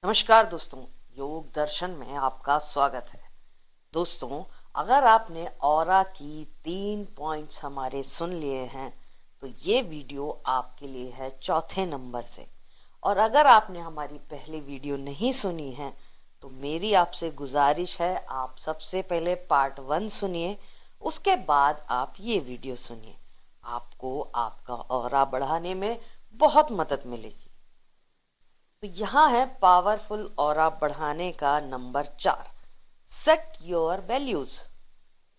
नमस्कार दोस्तों, योग दर्शन में आपका स्वागत है। दोस्तों, अगर आपने ऑरा की 3 पॉइंट्स हमारे सुन लिए हैं तो ये वीडियो आपके लिए है चौथे नंबर से। और अगर आपने हमारी पहली वीडियो नहीं सुनी है तो मेरी आपसे गुजारिश है, आप सबसे पहले पार्ट 1 सुनिए, उसके बाद आप ये वीडियो सुनिए। आपको आपका ऑरा बढ़ाने में बहुत मदद मिलेगी। तो यहाँ है पावरफुल ऑरा बढ़ाने का number 4, set your values.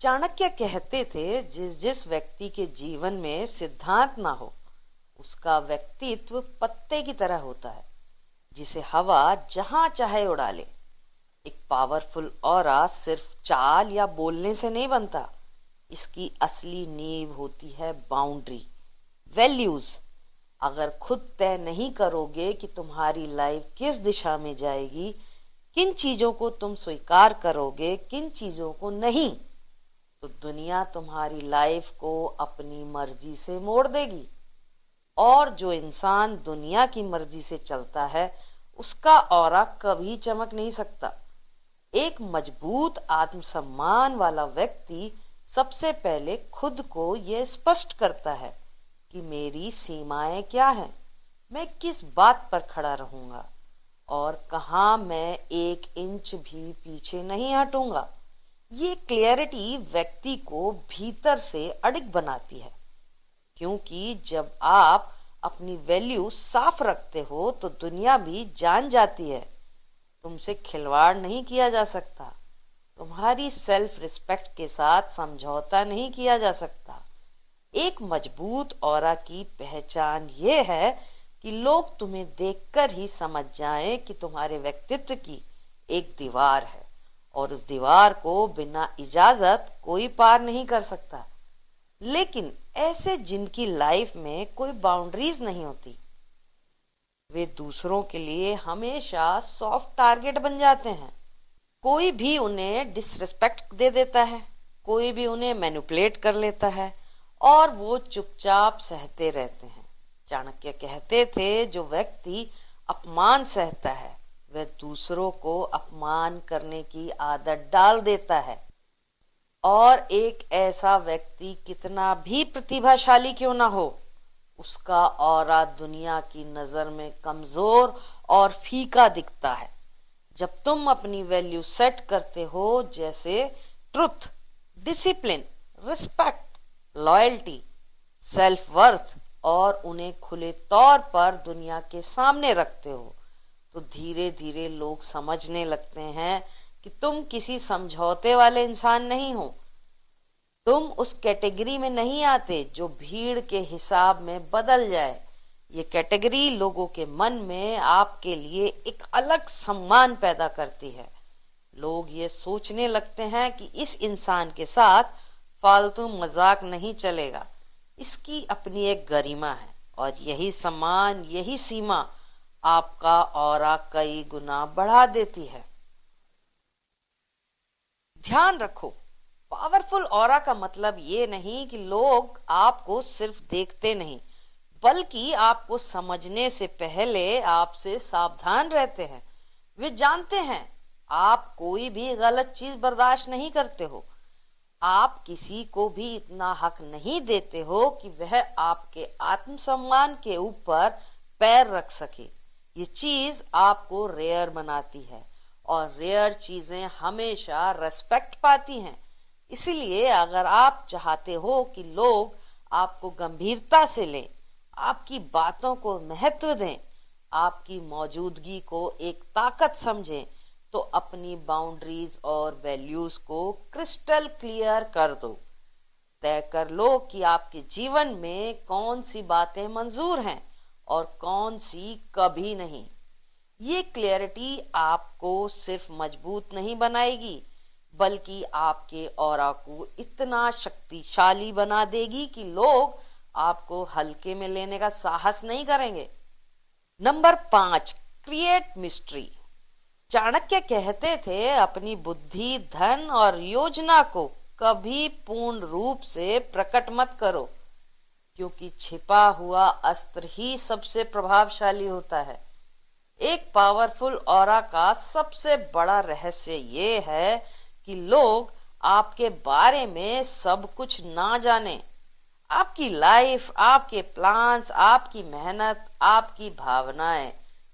Chanakya कहते थे, जिस जिस व्यक्ति के जीवन में सिद्धांत ना हो उसका व्यक्तित्व पत्ते की तरह होता है जिसे हवा जहां चाहे उड़ा ले। एक पावरफुल ऑरा सिर्फ चाल या बोलने से नहीं बनता, इसकी असली नींव होती है बाउंड्री, वैल्यूज। अगर खुद तय नहीं करोगे कि तुम्हारी लाइफ किस दिशा में जाएगी, किन चीजों को तुम स्वीकार करोगे, किन चीजों को नहीं, तो दुनिया तुम्हारी लाइफ को अपनी मर्जी से मोड़ देगी। और जो इंसान दुनिया की मर्जी से चलता है उसका ऑरा कभी चमक नहीं सकता। एक मजबूत आत्मसम्मान वाला व्यक्ति सबसे पहले खुद को यह स्पष्ट करता है कि मेरी सीमाएं क्या हैं, मैं किस बात पर खड़ा रहूंगा और कहां मैं 1 इंच भी पीछे नहीं हटूंगा। ये क्लियरिटी व्यक्ति को भीतर से अडिग बनाती है, क्योंकि जब आप अपनी वैल्यू साफ रखते हो तो दुनिया भी जान जाती है तुमसे खिलवाड़ नहीं किया जा सकता, तुम्हारी सेल्फ रिस्पेक्ट के साथ समझौता नहीं किया जा सकता। एक मजबूत ऑरा की पहचान ये है कि लोग तुम्हें देखकर ही समझ जाएं कि तुम्हारे व्यक्तित्व की एक दीवार है और उस दीवार को बिना इजाजत कोई पार नहीं कर सकता। लेकिन ऐसे जिनकी लाइफ में कोई बाउंड्रीज नहीं होती, वे दूसरों के लिए हमेशा सॉफ्ट टारगेट बन जाते हैं। कोई भी उन्हें डिसरिस्पेक्ट दे देता है, कोई भी उन्हें मैनिपुलेट कर लेता है और वो चुपचाप सहते रहते हैं। चाणक्य कहते थे, जो व्यक्ति अपमान सहता है वह दूसरों को अपमान करने की आदत डाल देता है। और एक ऐसा व्यक्ति कितना भी प्रतिभाशाली क्यों ना हो, उसका ऑरा दुनिया की नजर में कमजोर और फीका दिखता है। जब तुम अपनी वैल्यू सेट करते हो, जैसे truth, discipline, respect, loyalty, self worth, और उन्हें खुले तौर पर दुनिया के सामने रखते हो, तो धीरे धीरे लोग समझने लगते हैं कि तुम किसी समझौते वाले इंसान नहीं हो। तुम उस कैटेगरी में नहीं आते जो भीड़ के हिसाब में बदल जाए। ये कैटेगरी लोगों के मन में आपके लिए एक अलग सम्मान पैदा करती है। लोग ये सोचने लगते हैं कि इस इंसान के साथ फालतू मजाक नहीं चलेगा, इसकी अपनी एक गरिमा है। और यही सम्मान, यही सीमा आपका ऑरा कई गुना बढ़ा देती है। ध्यान रखो, पावरफुल ऑरा का मतलब ये नहीं कि लोग आपको सिर्फ देखते नहीं, बल्कि आपको समझने से पहले आपसे सावधान रहते हैं। वे जानते हैं आप कोई भी गलत चीज बर्दाश्त नहीं करते हो। आप किसी को भी इतना हक नहीं देते हो कि वह आपके आत्मसम्मान के ऊपर पैर रख सके। ये चीज आपको रेयर बनाती है और रेयर चीजें हमेशा रेस्पेक्ट पाती हैं। इसलिए अगर आप चाहते हो कि लोग आपको गंभीरता से लें, आपकी बातों को महत्व दें, आपकी मौजूदगी को एक ताकत समझें, तो अपनी बाउंड्रीज और वैल्यूज को क्रिस्टल क्लियर कर दो। तय कर लो कि आपके जीवन में कौन सी बातें मंजूर हैं और कौन सी कभी नहीं। ये क्लियरिटी आपको सिर्फ मजबूत नहीं बनाएगी, बल्कि आपके ऑरा को इतना शक्तिशाली बना देगी कि लोग आपको हल्के में लेने का साहस नहीं करेंगे। Number 5, create mystery. चाणक्य कहते थे, अपनी बुद्धि, धन और योजना को कभी पूर्ण रूप से प्रकट मत करो, क्योंकि छिपा हुआ अस्त्र ही सबसे प्रभावशाली होता है। एक पावरफुल ऑरा का सबसे बड़ा रहस्य ये है कि लोग आपके बारे में सब कुछ ना जाने। आपकी लाइफ, आपके प्लान्स, आपकी मेहनत, आपकी भावनाएं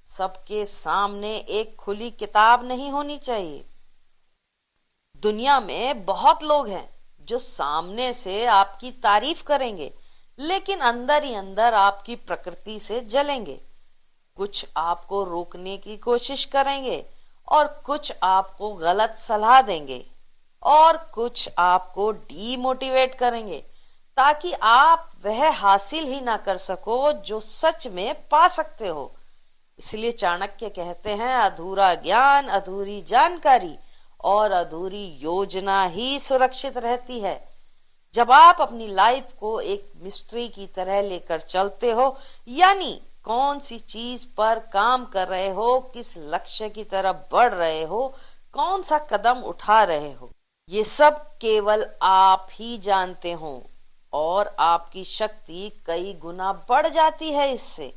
सबके सामने एक खुली किताब नहीं होनी चाहिए। दुनिया में बहुत लोग हैं जो सामने से आपकी तारीफ करेंगे, लेकिन अंदर ही अंदर आपकी प्रकृति से जलेंगे। कुछ आपको रोकने की कोशिश करेंगे और कुछ आपको गलत सलाह देंगे और कुछ आपको डीमोटिवेट करेंगे ताकि आप वह हासिल ही ना कर सको जो सच में पा सकते हो। इसलिए चाणक्य कहते हैं, अधूरा ज्ञान, अधूरी जानकारी और अधूरी योजना ही सुरक्षित रहती है। जब आप अपनी लाइफ को एक मिस्ट्री की तरह लेकर चलते हो, यानी कौन सी चीज पर काम कर रहे हो, किस लक्ष्य की तरफ बढ़ रहे हो, कौन सा कदम उठा रहे हो, ये सब केवल आप ही जानते हो और आपकी शक्ति कई गुना बढ़ जाती है इससे।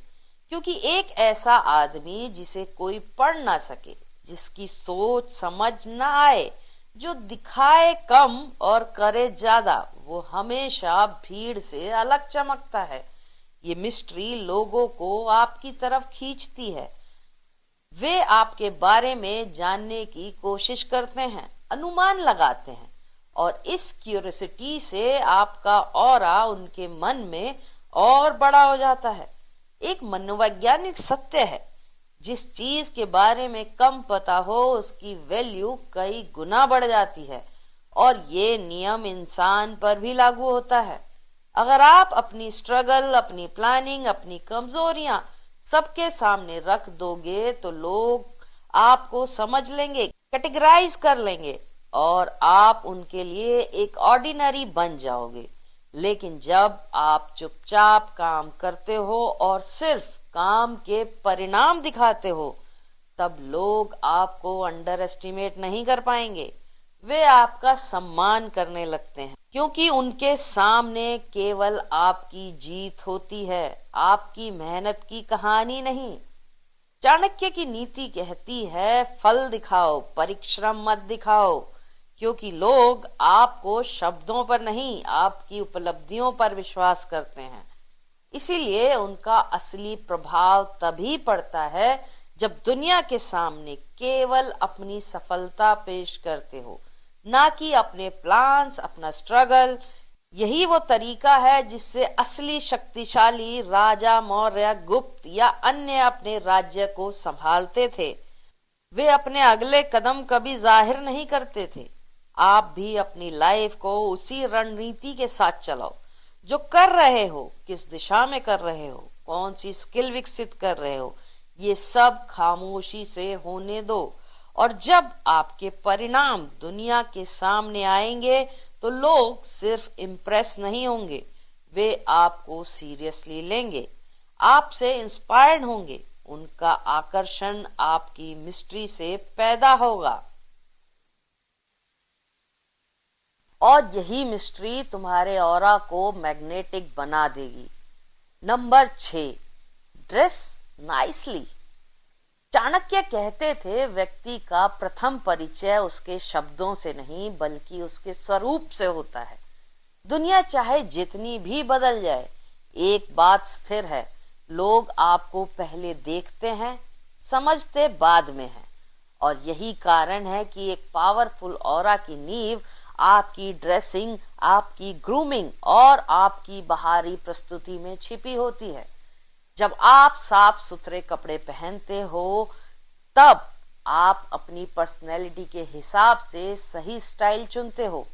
क्योंकि एक ऐसा आदमी जिसे कोई पढ़ ना सके, जिसकी सोच समझ ना आए, जो दिखाए कम और करे ज्यादा, वो हमेशा भीड़ से अलग चमकता है। ये मिस्ट्री लोगों को आपकी तरफ खींचती है। वे आपके बारे में जानने की कोशिश करते हैं, अनुमान लगाते हैं और इस क्यूरियोसिटी से आपका ऑरा उनके मन में और बड़ा हो जाता है। एक मनोवैज्ञानिक सत्य है, जिस चीज के बारे में कम पता हो उसकी वैल्यू कई गुना बढ़ जाती है और ये नियम इंसान पर भी लागू होता है। अगर आप अपनी स्ट्रगल, अपनी प्लानिंग, अपनी कमजोरियां सबके सामने रख दोगे तो लोग आपको समझ लेंगे, कैटेगराइज कर लेंगे और आप उनके लिए एक ऑर्डिनरी बन जाओगे। लेकिन जब आप चुपचाप काम करते हो और सिर्फ काम के परिणाम दिखाते हो, तब लोग आपको अंडर एस्टिमेट नहीं कर पाएंगे। वे आपका सम्मान करने लगते हैं क्योंकि उनके सामने केवल आपकी जीत होती है, आपकी मेहनत की कहानी नहीं। चाणक्य की नीति कहती है, फल दिखाओ, परिश्रम मत दिखाओ, क्योंकि लोग आपको शब्दों पर नहीं, आपकी उपलब्धियों पर विश्वास करते हैं। इसीलिए उनका असली प्रभाव तभी पड़ता है जब दुनिया के सामने केवल अपनी सफलता पेश करते हो, ना कि अपने प्लान्स, अपना स्ट्रगल। यही वो तरीका है जिससे असली शक्तिशाली राजा मौर्य, गुप्त या अन्य अपने राज्य को संभालते थे। वे अपने अगले कदम कभी जाहिर नहीं करते थे। आप भी अपनी लाइफ को उसी रणनीति के साथ चलाओ जो कर रहे हो, किस दिशा में कर रहे हो, कौन सी स्किल विकसित कर रहे हो, ये सब खामोशी से होने दो। और जब आपके परिणाम दुनिया के सामने आएंगे तो लोग सिर्फ इम्प्रेस नहीं होंगे, वे आपको सीरियसली लेंगे, आपसे इंस्पायर्ड होंगे। उनका आकर्षण आपकी मिस्ट्री से पैदा होगा और यही मिस्ट्री तुम्हारे ऑरा को मैग्नेटिक बना देगी। Number 6, dress nicely. चाणक्य कहते थे, व्यक्ति का प्रथम परिचय उसके शब्दों से नहीं बल्कि उसके स्वरूप से होता है। दुनिया चाहे जितनी भी बदल जाए, एक बात स्थिर है, लोग आपको पहले देखते हैं, समझते बाद में है। और यही कारण है कि एक पावरफुल ऑरा की नींव आपकी ड्रेसिंग, आपकी ग्रूमिंग और आपकी बाहरी प्रस्तुति में छिपी होती है। जब आप साफ सुथरे कपड़े पहनते हो, तब आप अपनी पर्सनैलिटी के हिसाब से सही स्टाइल चुनते हो।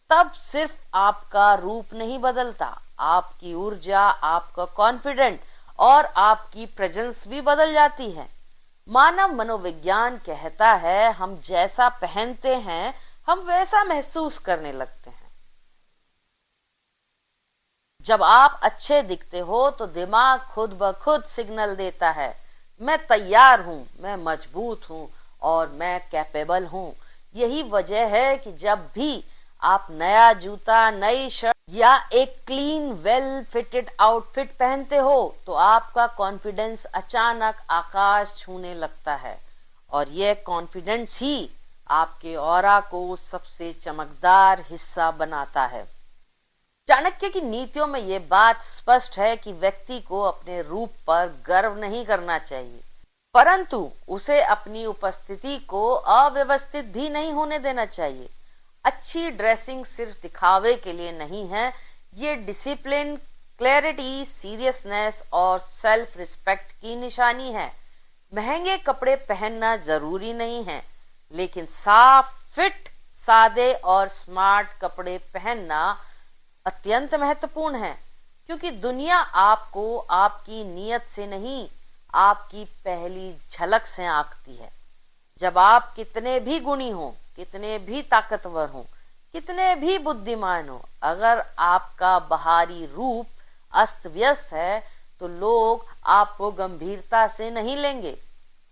तब सिर्फ आपका रूप नहीं बदलता, आपकी ऊर्जा, आपका कॉन्फिडेंट और आपकी प्रेजेंस भी बदल जाती है। मानव मनोविज्ञान कहता है, हम जैसा पहनते हैं हम वैसा महसूस करने लगते हैं। जब आप अच्छे दिखते हो तो दिमाग खुद ब खुद सिग्नल देता है, मैं तैयार हूं, मैं मजबूत हूं और मैं कैपेबल हूं। यही वजह है कि जब भी आप नया जूता, नई शर्ट या एक क्लीन वेल फिटेड आउटफिट पहनते हो तो आपका कॉन्फिडेंस अचानक आकाश छूने लगता है, और यह कॉन्फिडेंस ही आपके ऑरा को सबसे चमकदार हिस्सा बनाता है। चाणक्य की नीतियों में यह बात स्पष्ट है कि व्यक्ति को अपने रूप पर गर्व नहीं करना चाहिए, परंतु उसे अपनी उपस्थिति को अव्यवस्थित भी नहीं होने देना चाहिए। अच्छी ड्रेसिंग सिर्फ दिखावे के लिए नहीं है, ये डिसिप्लिन, क्लैरिटी, सीरियसनेस और सेल्फ रिस्पेक्ट की निशानी है। महंगे कपड़े पहनना जरूरी नहीं है, लेकिन साफ, फिट, सादे और स्मार्ट कपड़े पहनना अत्यंत महत्वपूर्ण है, क्योंकि दुनिया आपको आपकी नीयत से नहीं, आपकी पहली झलक से आंकती है। जब आप कितने भी गुणी हो, कितने भी ताकतवर हो, कितने भी बुद्धिमान हो, अगर आपका बाहरी रूप अस्त व्यस्त है तो लोग आपको गंभीरता से नहीं लेंगे।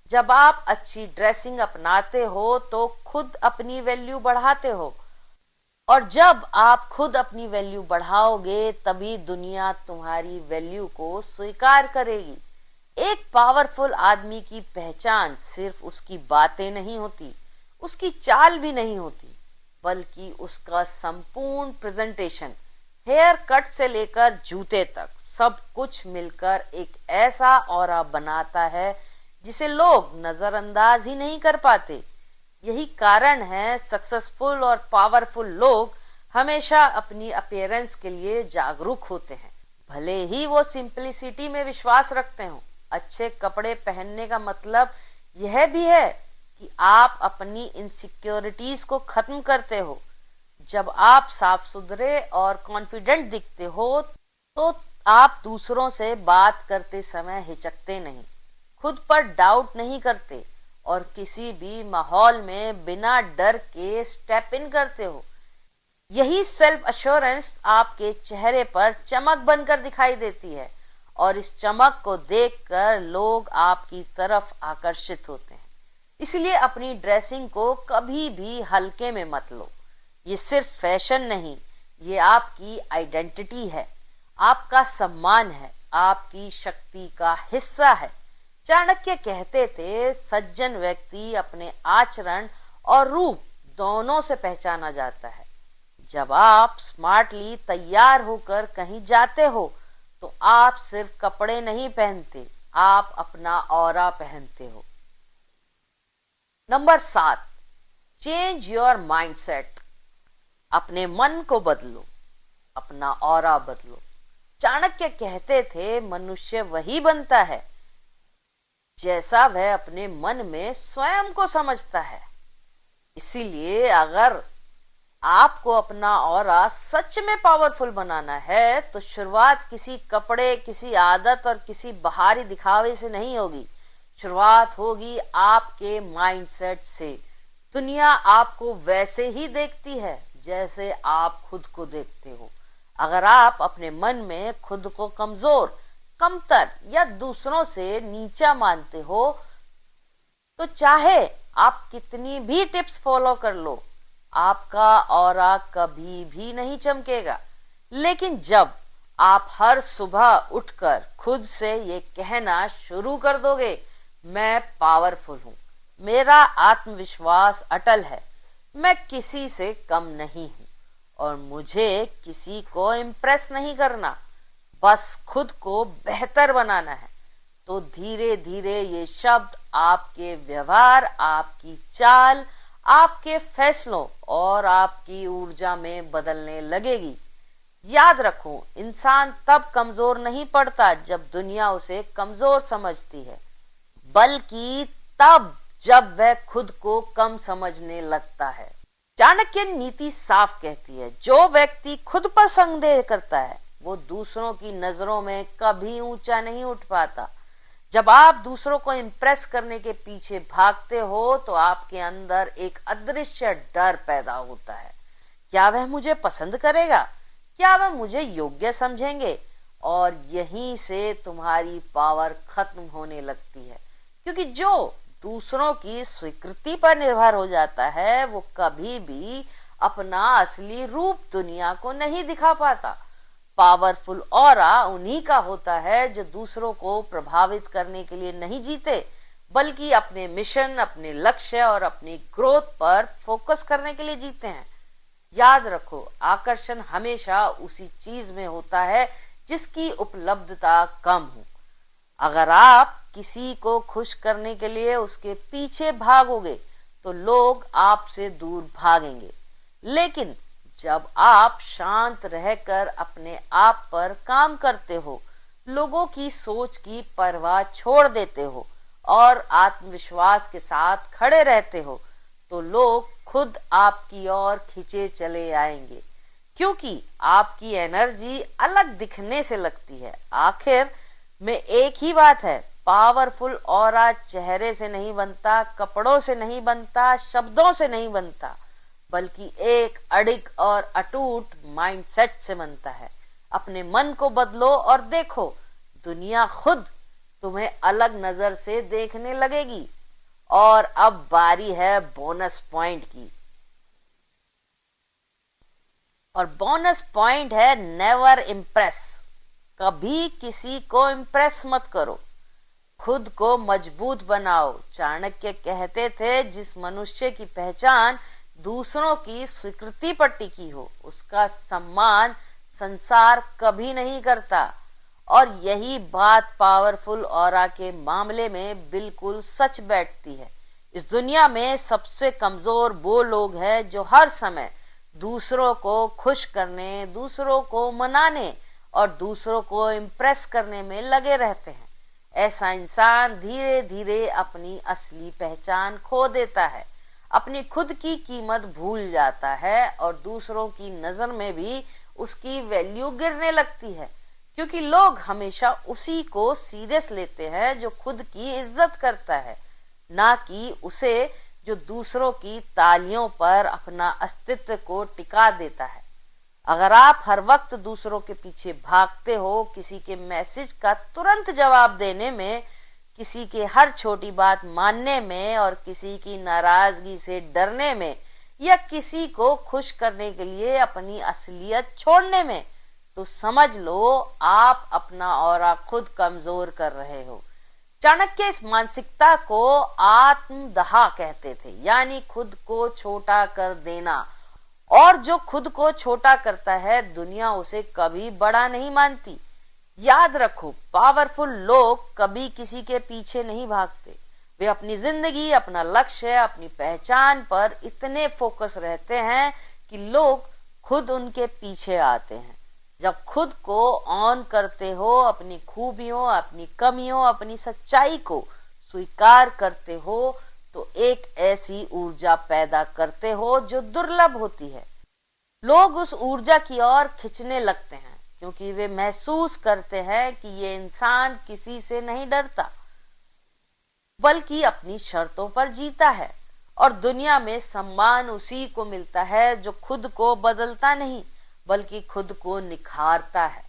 जब आप अच्छी ड्रेसिंग अपनाते हो तो खुद अपनी वैल्यू बढ़ाते हो, और जब आप खुद अपनी वैल्यू बढ़ाओगे तभी दुनिया तुम्हारी वैल्यू को स्वीकार करेगी। एक पावरफुल आदमी की पहचान सिर्फ उसकी बातें नहीं होती, उसकी चाल भी नहीं होती, बल्कि उसका संपूर्ण प्रेजेंटेशन, हेयर कट से लेकर जूते तक, सब कुछ मिलकर एक ऐसा ऑरा बनाता है जिसे लोग नजरअंदाज ही नहीं कर पाते। यही कारण है सक्सेसफुल और पावरफुल लोग हमेशा अपनी अपीयरेंस के लिए जागरूक होते हैं, भले ही वो सिंपलिसिटी में विश्वास रखते हो। अच्छे कपड़े पहनने का मतलब यह भी है कि आप अपनी इनसिक्योरिटीज को खत्म करते हो। जब आप साफ सुथरे और कॉन्फिडेंट दिखते हो तो आप दूसरों से बात करते समय हिचकते नहीं, खुद पर डाउट नहीं करते और किसी भी माहौल में बिना डर के स्टेप इन करते हो। यही सेल्फ एश्योरेंस आपके चेहरे पर चमक बनकर दिखाई देती है, और इस चमक को देखकर लोग आपकी तरफ आकर्षित होते हैं। इसलिए अपनी ड्रेसिंग को कभी भी हल्के में मत लो। ये सिर्फ फैशन नहीं, ये आपकी आइडेंटिटी है, आपका सम्मान है, आपकी शक्ति का हिस्सा है। चाणक्य कहते थे, सज्जन व्यक्ति अपने आचरण और रूप दोनों से पहचाना जाता है। जब आप स्मार्टली तैयार होकर कहीं जाते हो तो आप सिर्फ कपड़े नहीं पहनते, आप अपना ऑरा पहनते हो। Number 7, change your mindset. अपने मन को बदलो, अपना ऑरा बदलो। चाणक्य कहते थे, मनुष्य वही बनता है जैसा वह अपने मन में स्वयं को समझता है। इसीलिए अगर आपको अपना ऑरा सच में पावरफुल बनाना है तो शुरुआत किसी कपड़े, किसी आदत और किसी बाहरी दिखावे से नहीं होगी। शुरुआत होगी आपके माइंडसेट से। दुनिया आपको वैसे ही देखती है जैसे आप खुद को देखते हो। अगर आप अपने मन में खुद को कमजोर, कमतर या दूसरों से नीचा मानते हो तो चाहे आप कितनी भी टिप्स फॉलो कर लो, आपका ऑरा कभी भी नहीं चमकेगा। लेकिन जब आप हर सुबह उठकर खुद से ये कहना शुरू कर दोगे, मैं पावरफुल हूं, मेरा आत्मविश्वास अटल है, मैं किसी से कम नहीं हूं और मुझे किसी को इम्प्रेस नहीं करना, बस खुद को बेहतर बनाना है, तो धीरे धीरे ये शब्द आपके व्यवहार, आपकी चाल, आपके फैसलों और आपकी ऊर्जा में बदलने लगेगी। याद रखो, इंसान तब कमजोर नहीं पड़ता जब दुनिया उसे कमजोर समझती है, बल्कि तब जब वह खुद को कम समझने लगता है। चाणक्य नीति साफ कहती है, जो व्यक्ति खुद पर संदेह करता है वो दूसरों की नजरों में कभी ऊंचा नहीं उठ पाता। जब आप दूसरों को इम्प्रेस करने के पीछे भागते हो तो आपके अंदर एक अदृश्य डर पैदा होता है। क्या वह मुझे पसंद करेगा? क्या वह मुझे योग्य समझेंगे? और यहीं से तुम्हारी पावर खत्म होने लगती है, क्योंकि जो दूसरों की स्वीकृति पर निर्भर हो जाता है वो कभी भी अपना असली रूप दुनिया को नहीं दिखा पाता। पावरफुल ऑरा उन्हीं का होता है जो दूसरों को प्रभावित करने के लिए नहीं जीते, बल्कि अपने मिशन, अपने लक्ष्य और अपनी ग्रोथ पर फोकस करने के लिए जीते हैं। याद रखो, आकर्षण हमेशा उसी चीज में होता है जिसकी उपलब्धता कम हो। अगर आप किसी को खुश करने के लिए उसके पीछे भागोगे तो लोग आपसे दूर भागेंगे, लेकिन जब आप शांत रहकर अपने आप पर काम करते हो, लोगों की सोच की परवाह छोड़ देते हो और आत्मविश्वास के साथ खड़े रहते हो, तो लोग खुद आपकी ओर खींचे चले आएंगे, क्योंकि आपकी एनर्जी अलग दिखने से लगती है। आखिर में एक ही बात है, पावरफुल ऑरा चेहरे से नहीं बनता, कपड़ों से नहीं बनता, शब्दों से नहीं बनता, बल्कि एक अडिग और अटूट माइंडसेट से बनता है। अपने मन को बदलो और देखो, दुनिया खुद तुम्हें अलग नजर से देखने लगेगी। और अब बारी है बोनस पॉइंट की, और बोनस पॉइंट है नेवर इम्प्रेस। कभी किसी को इम्प्रेस मत करो, खुद को मजबूत बनाओ। चाणक्य कहते थे, जिस मनुष्य की पहचान दूसरों की स्वीकृति पर टिकी हो, उसका सम्मान संसार कभी नहीं करता। और यही बात पावरफुल ऑरा के मामले में बिल्कुल सच बैठती है। इस दुनिया में सबसे कमजोर वो लोग हैं जो हर समय दूसरों को खुश करने, दूसरों को मनाने और दूसरों को इम्प्रेस करने में लगे रहते हैं। ऐसा इंसान धीरे धीरे अपनी असली पहचान खो देता है, अपनी खुद की कीमत भूल जाता है और दूसरों की नजर में भी उसकी वैल्यू गिरने लगती है, क्योंकि लोग हमेशा उसी को सीरियस लेते हैं जो खुद की इज्जत करता है, ना कि उसे जो दूसरों की तालियों पर अपना अस्तित्व को टिका देता है। अगर आप हर वक्त दूसरों के पीछे भागते हो, किसी के मैसेज का तुरंत जवाब देने में, किसी के हर छोटी बात मानने में और किसी की नाराजगी से डरने में, या किसी को खुश करने के लिए अपनी असलियत छोड़ने में, तो समझ लो आप अपना ऑरा खुद कमजोर कर रहे हो। चाणक्य इस मानसिकता को आत्मदाह कहते थे, यानी खुद को छोटा कर देना। और जो खुद को छोटा करता है, दुनिया उसे कभी बड़ा नहीं मानती। याद रखो, पावरफुल लोग कभी किसी के पीछे नहीं भागते। वे अपनी जिंदगी, अपना लक्ष्य, अपनी पहचान पर इतने फोकस रहते हैं कि लोग खुद उनके पीछे आते हैं। जब खुद को ऑन करते हो, अपनी खूबियों, अपनी कमियों, अपनी सच्चाई को स्वीकार करते हो, तो एक ऐसी ऊर्जा पैदा करते हो जो दुर्लभ होती है। लोग उस ऊर्जा की ओर खिंचने लगते हैं, क्योंकि वे महसूस करते हैं कि ये इंसान किसी से नहीं डरता, बल्कि अपनी शर्तों पर जीता है। और दुनिया में सम्मान उसी को मिलता है जो खुद को बदलता नहीं, बल्कि खुद को निखारता है।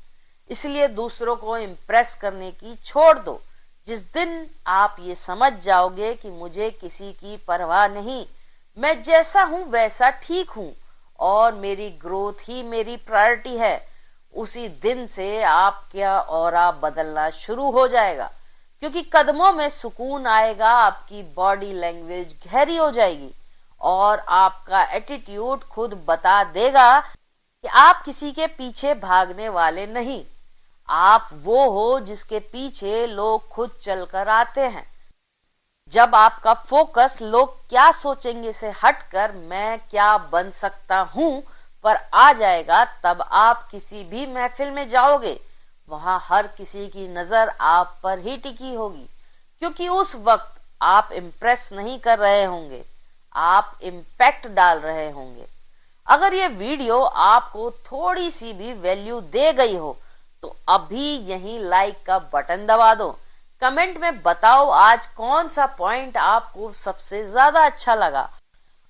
इसलिए दूसरों को इम्प्रेस करने की छोड़ दो। जिस दिन आप ये समझ जाओगे कि मुझे किसी की परवाह नहीं, मैं जैसा हूं वैसा ठीक हूं और मेरी ग्रोथ ही मेरी प्रायोरिटी है, उसी दिन से आपका ऑरा बदलना शुरू हो जाएगा। क्योंकि कदमों में सुकून आएगा, आपकी बॉडी लैंग्वेज गहरी हो जाएगी और आपका एटीट्यूड खुद बता देगा कि आप किसी के पीछे भागने वाले नहीं, आप वो हो जिसके पीछे लोग खुद चलकर आते हैं। जब आपका फोकस लोग क्या सोचेंगे से हटकर मैं क्या बन सकता हूं पर आ जाएगा, तब आप किसी भी महफिल में जाओगे, वहां हर किसी की नजर आप पर ही टिकी होगी, क्योंकि उस वक्त आप इम्प्रेस नहीं कर रहे होंगे, आप इम्पैक्ट डाल रहे होंगे। अगर ये वीडियो आपको थोड़ी सी भी वैल्यू दे गई हो तो अभी यहीं लाइक का बटन दबा दो। कमेंट में बताओ आज कौन सा पॉइंट आपको सबसे ज्यादा अच्छा लगा।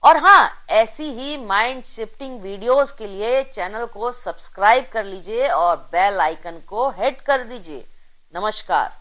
और हाँ, ऐसी ही माइंड शिफ्टिंग वीडियोस के लिए चैनल को सब्सक्राइब कर लीजिए और बेल आइकन को हिट कर दीजिए। नमस्कार।